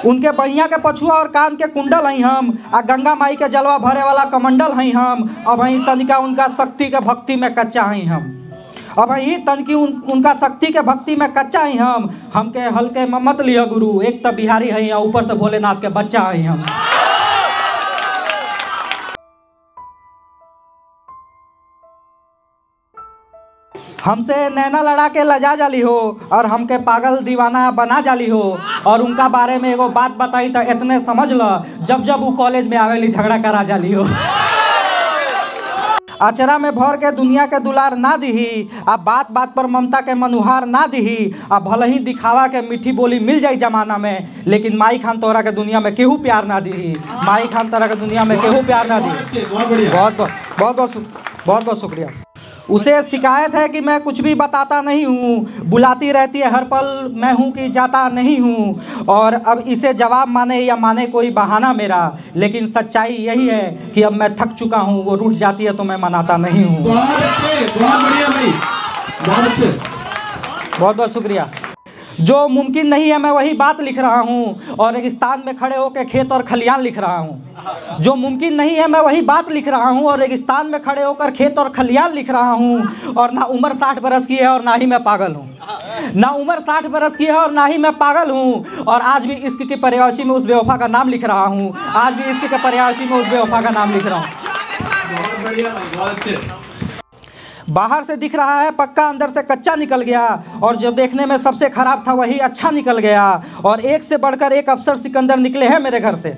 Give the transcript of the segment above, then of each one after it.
उनके बहिया के पछुआ और कान के कुंडल हैं हम, आ गंगा माई के जलवा भरे वाला कमंडल हैं हम। अब ही तनिका उनका शक्ति के भक्ति में कच्चा हैं हम। अब ही तनिकी उनका शक्ति के भक्ति में कच्चा हैं हम। हमके हल्के में मत लिया गुरु, एक तो बिहारी हैं या ऊपर से भोलेनाथ के बच्चा हैं हम। हमसे नैना लड़ा के लजा जाली हो और हमके पागल दीवाना बना जाली हो। और उनका बारे में एगो बात बताई तो इतने समझ लो, जब जब वो कॉलेज में आवेली झगड़ा करा जाली हो। अचरा में भर के दुनिया के दुलार ना दीही, आ बात बात पर ममता के मनुहार ना दीही। आ भले ही दिखावा के मीठी बोली मिल जाई जमाना में, लेकिन माई खान तोरा के दुनिया में केहू प्यार ना दीही। माई खान तोरा के दुनिया में केहू प्यार ना दी। बहुत शुक्रिया। उसे शिकायत है कि मैं कुछ भी बताता नहीं हूँ, बुलाती रहती है हर पल मैं हूँ कि जाता नहीं हूँ। और अब इसे जवाब माने या माने कोई बहाना मेरा, लेकिन सच्चाई यही है कि अब मैं थक चुका हूँ। वो रूठ जाती है तो मैं मनाता नहीं हूँ। बहुत अच्छे, बहुत बढ़िया भाई, बहुत अच्छे। बहुत शुक्रिया। जो मुमकिन नहीं है मैं वही बात लिख रहा हूँ, और रेगिस्तान में खड़े होकर खेत और खलियान लिख रहा हूँ। जो मुमकिन नहीं है मैं वही बात लिख रहा हूँ, और रेगिस्तान में खड़े होकर खेत और खलियान लिख रहा हूँ। और ना उम्र 60 बरस की है और ना ही मैं पागल हूँ। ना उम्र 60 बरस की है और ना ही मैं पागल हूँ। और आज भी इश्क की पर्यायशी में उस बेवफा का नाम लिख रहा हूँ। आज भी इश्क के पर्यायशी में उस बेवफा का नाम लिख रहा हूँ। बहुत बढ़िया भाई, बहुत अच्छे। बाहर से दिख रहा है पक्का, अंदर से कच्चा निकल गया। और जो देखने में सबसे खराब था वही अच्छा निकल गया। और एक से बढ़कर एक अफसर सिकंदर निकले हैं मेरे घर से।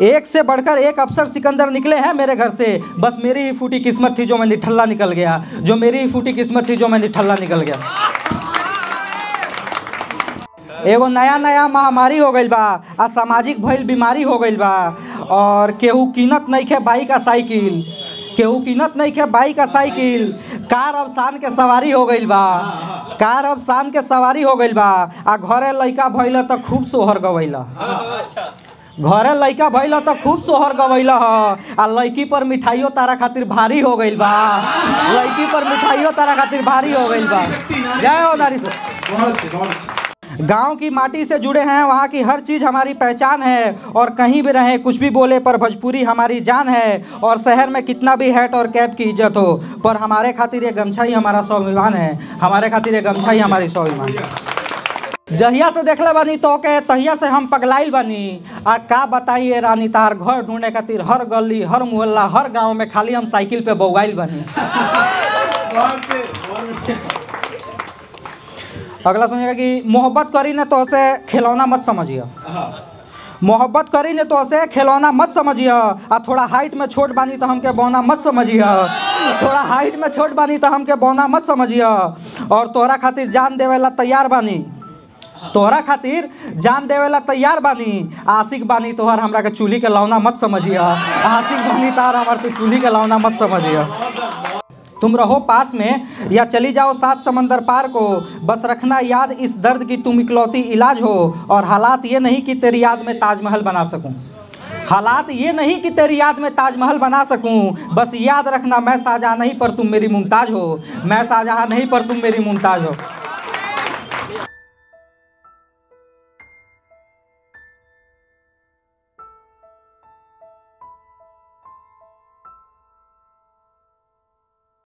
एक से बढ़कर एक अफसर सिकंदर निकले हैं मेरे घर से। बस मेरी ही फूटी किस्मत थी जो मैं निठल्ला निकल गया। जो मेरी ही फूटी किस्मत थी जो मैं निठल्ला निकल गया। एगो नया नया महामारी हो गई बा, असामाजिक भइल बीमारी हो गई बा। और केहू कीनत नहीं खे बाइक का साइकिल, केहू कीनत नहीं खे बाइक का साइकिल। कार अब शान के सवारी हो गई बा, कार अब शान के सवारी हो गई बा। आ घरे लइका भइल तो खूब सोहर गवैला, घरे लइका भइल तो खूब सोहर गवैला ह। आ लड़की पर मिठाइयों तारा खातिर भारी हो गई बा, लड़की पर मिठाइयों तारा खातिर भारी हो गई बा। जय हो नारी से। बहुत अच्छे, बहुत अच्छे। गांव की माटी से जुड़े हैं, वहाँ की हर चीज़ हमारी पहचान है। और कहीं भी रहें कुछ भी बोले पर भोजपुरी हमारी जान है। और शहर में कितना भी हैट और कैप की इज्जत हो, पर हमारे खातिर ये गमछा ही हमारा स्वाभिमान है। हमारे खातिर ये गमछा ही हमारी स्वाभिमान है। जहिया से देखले बानी तो के तहिया से हम पगलाइल बानी। आ का बताइए रानी, तार घर ढूंढे खातिर हर गली हर मोहल्ला हर गाँव में खाली हम साइकिल पे बौआइल बानी। अगला सुनिएगा कि मोहब्बत करी ने तो उसे खिलौना मत समझिए। मोहब्बत करी ने तो उसे खिलौना मत समझिए। आ थोड़ा हाइट में छोट बानी तो हमके बौना मत समझिए। थोड़ा हाइट में छोट बानी तो हमके बौना मत समझिए। और तोहरा खातिर जान देवेला तैयार बानी, तोहरा खातिर जान देवेला तैयार बानी। आशिक बानी तोहर हमरा के चूल्ही के लौना मत समझिए। आशिक बानी तार हमार तो चूल्ही के लौना मत समझिए। तुम रहो पास में या चली जाओ सात समंदर पार को, बस रखना याद इस दर्द की तुम इकलौती इलाज हो। और हालात ये नहीं कि तेरी याद में ताजमहल बना सकूं, हालात ये नहीं कि तेरी याद में ताजमहल बना सकूं। बस याद रखना मैं शाहजहां नहीं पर तुम मेरी मुमताज हो, मैं शाहजहां नहीं पर तुम मेरी मुमताज हो।